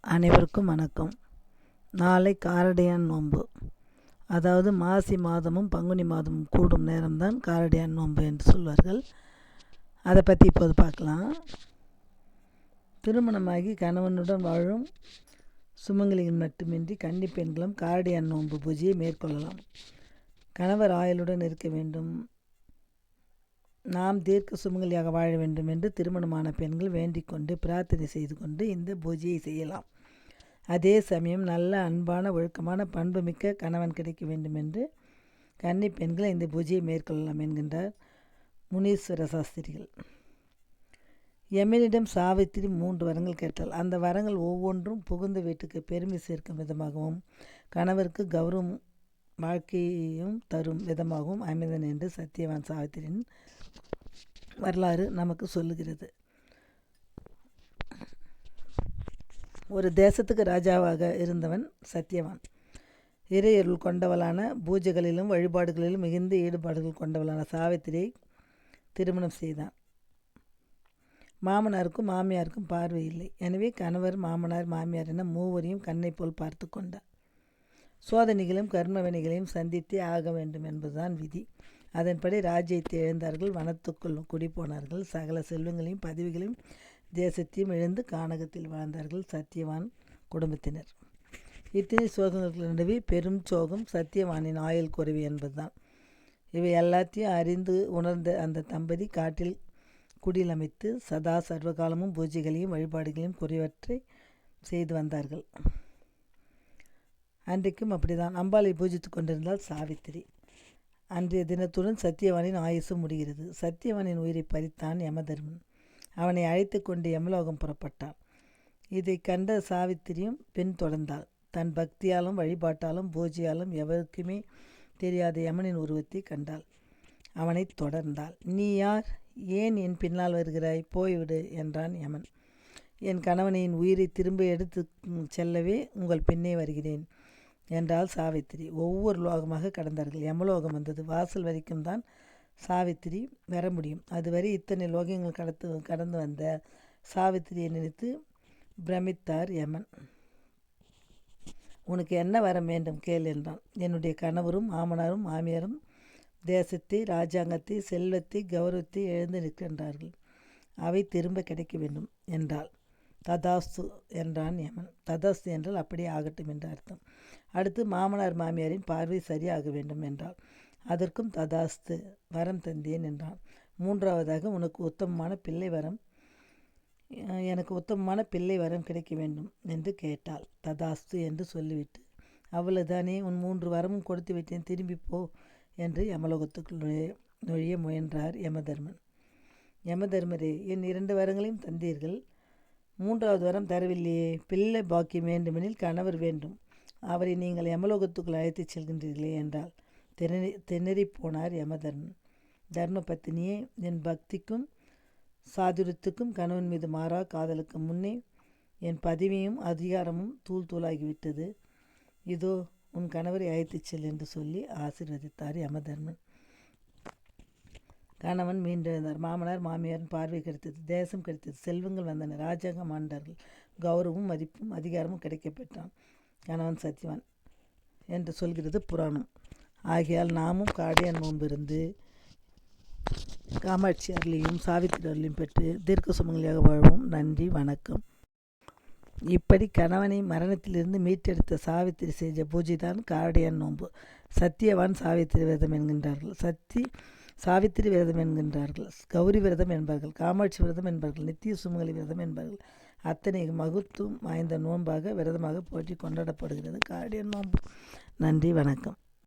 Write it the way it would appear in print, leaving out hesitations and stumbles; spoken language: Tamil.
அனைவருக்கும் வணக்கம். நாளை காரடையான் நோன்பு, அதாவது மாசி மாதமும் பங்குனி மாதமும் கூடும் நேரம்தான் காரடையான் நோன்பு என்று சொல்வார்கள். அதை பற்றி இப்போது பார்க்கலாம். திருமணமாகி கணவனுடன் வாழும் சுமங்கலிகள் மட்டுமின்றி கன்னி பெண்களும் காரடையான் நோன்பு பூஜையை மேற்கொள்ளலாம். கணவர் ஆயுளுடன் இருக்க வேண்டும், நாம் தீர்க்க சுமங்கலியாக வாழ வேண்டும் என்று திருமணமான பெண்கள் வேண்டிக் கொண்டு பிரார்த்தனை செய்து கொண்டு இந்த பூஜையை செய்யலாம். அதே சமயம் நல்ல அன்பான ஒழுக்கமான பண்புமிக்க கணவன் கிடைக்க வேண்டும் என்று கன்னி பெண்கள் இந்த பூஜையை மேற்கொள்ளலாம் என்கின்றார் முனீஸ்வர சாஸ்திரிகள். யமனிடம் சாவித்திரி 3 வரங்கள் கேட்டால் அந்த வரங்கள் ஒவ்வொன்றும் புகுந்த வீட்டுக்கு பெருமை சேர்க்கும் விதமாகவும் கணவருக்கு கௌரவம் வாழ்க்கையும் தரும் விதமாகவும் அமைந்தன என்று சத்தியவான் சாவித்திரியின் வரலாறு நமக்கு சொல்லுகிறது. ஒரு தேசத்துக்கு ராஜாவாக இருந்தவன் சத்தியவான். இறையருள் கொண்டவளான பூஜைகளிலும் வழிபாடுகளிலும் மிகுந்த ஈடுபாடுகள் கொண்டவளான சாவித்திரியை திருமணம் செய்தான். மாமனாருக்கும் மாமியாருக்கும் பார்வை இல்லை. எனவே கணவர், மாமனார், மாமியார் என மூவரையும் கண்ணை போல் பார்த்து கொண்டார். சோதனைகளையும் கர்மவினைகளையும் சந்தித்தே ஆக வேண்டும் என்பதுதான் விதி. அதன்படி ராஜ்யத்தை இழந்தார்கள், வனத்துக்குள் குடி போனார்கள், சகல செல்வங்களையும் பதவிகளையும் தேசத்தையும் இழந்து கானகத்தில் வாழ்ந்தார்கள் சத்தியவான் குடும்பத்தினர். இத்தனை சோகங்களுக்கு நடுவே பெரும் சோகம் சத்தியவானின் ஆயுள் குறைவு என்பதுதான். இவை எல்லாத்தையும் அறிந்து உணர்ந்த அந்த தம்பதி காட்டில் குடில் அமைத்து சதா சர்வகாலமும் பூஜைகளையும் வழிபாடுகளையும் குறைவற்றை செய்து வந்தார்கள். அன்றைக்கும் அப்படிதான் அம்பாளை பூஜித்து கொண்டிருந்தால் சாவித்திரி. அன்றைய தினத்துடன் சத்தியவானின் ஆயுசு முடிகிறது. சத்தியவானின் உயிரை பறித்தான் யமதர்மன். அவனை அழைத்து கொண்டு யமலோகம் புறப்பட்டான். இதை கண்ட சாவித்திரியும் பின் தொடர்ந்தாள். தன் பக்தியாலும் வழிபாட்டாலும் பூஜையாலும் எவருக்குமே தெரியாத யமனின் உருவத்தை கண்டாள். அவனை தொடர்ந்தாள். நீ யார்? ஏன் என் பின்னால் வருகிறாய்? போய்விடு என்றான் யமன். என் கணவனின் உயிரை திரும்ப எடுத்து செல்லவே உங்கள் பின்னே வருகிறேன் என்றாள் சாவித்திரி. ஒவ்வொரு லோகமாக கடந்தார்கள். யமலோகம் வந்தது. வாசல் வரைக்கும் தான் சாவித்திரி வர முடியும். அதுவரை இத்தனை லோகங்கள் கடந்து வந்த சாவித்திரியை நினைத்து பிரமித்தார் யமன். உனக்கு என்ன வரம் வேண்டும் கேள் என்றான். என்னுடைய கணவரும் மாமனாரும் மாமியாரும் தேசத்தை, ராஜாங்கத்தை, செல்வத்தை, கௌரவத்தை இழந்து நிற்கின்றார்கள். அவை திரும்ப கிடைக்க வேண்டும் என்றாள். ததாஸ்து என்றான் யமன். ததாஸ்து என்றால் அப்படியே ஆகட்டும் என்று அர்த்தம். அடுத்து மாமனார் மாமியாரின் பார்வை சரியாக வேண்டும் என்றாள். அதற்கும் ததாஸ்து, வரம் தந்தேன் என்றான். மூன்றாவதாக உனக்கு உத்தமமான பிள்ளை வரம், எனக்கு உத்தமமான பிள்ளை வரம் கிடைக்க வேண்டும் என்று கேட்டாள். ததாஸ்து என்று சொல்லிவிட்டு அவ்வளவுதானே, உன் 3 வரமும் கொடுத்து விட்டேன், திரும்பி போ என்று யமலோகத்துக்குள் நுழைய முயன்றார் யமதர்மன். யமதர்மரே, என் 2 வரங்களையும் தந்தீர்கள், 3வது வரம் தரவில்லையே. பிள்ளை பாக்கியம் வேண்டுமெனில் கணவர் வேண்டும், அவரை நீங்கள் யமலோகத்துக்குள் அழைத்துச் செல்கின்றீர்களே என்றால் திணறி போனார் யமதர்மன். தர்ம பத்தினியே, என் பக்திக்கும் சாதுரியத்துக்கும் கணவன் மீது மாறா காதலுக்கு முன்னே என் பதவியும் அதிகாரமும் தூள் தூளாகிவிட்டது. இதோ உன் கணவரை அழைத்துச் செல் என்று சொல்லி ஆசீர்வதித்தார் யமதர்மன். கணவன் மீண்டெழுந்தார். மாமனார் மாமியாரின் பார்வை கிடைத்தது, தேசம் கிடைத்தது, செல்வங்கள் வந்தன, ராஜாங்கம் ஆண்டார்கள், கௌரவமும் மதிப்பும் அதிகாரமும் கிடைக்கப்பெற்றான் கணவன் சத்தியவான் என்று சொல்கிறது புராணம். ஆகையால் நாமும் காரடையான் நோன்பு இருந்து காமாட்சி அருளையும் சாவித்திரி அருளையும் பெற்று தீர்க்க சுமங்கலியாக வாழ்வோம். நன்றி, வணக்கம். இப்படி கணவனை மரணத்திலிருந்து மீட்டெடுத்த சாவித்திரி செஞ்ச பூஜை தான் காரடையான் நோன்பு. சத்தியவான் சாவித்திரி விரதம் என்கின்றார்கள், சாவித்திரி விரதம் என்கின்றார்கள், கௌரி விரதம் என்பார்கள், காமாட்சி விரதம் என்பார்கள், நித்திய சுமங்கலி விரதம் என்பார்கள். அத்தனை மகத்துவம் வாய்ந்த நோன்பாக விரதமாக போற்றி கொண்டாடப்படுகிறது காரடையான் நோன்பு. நன்றி, வணக்கம்.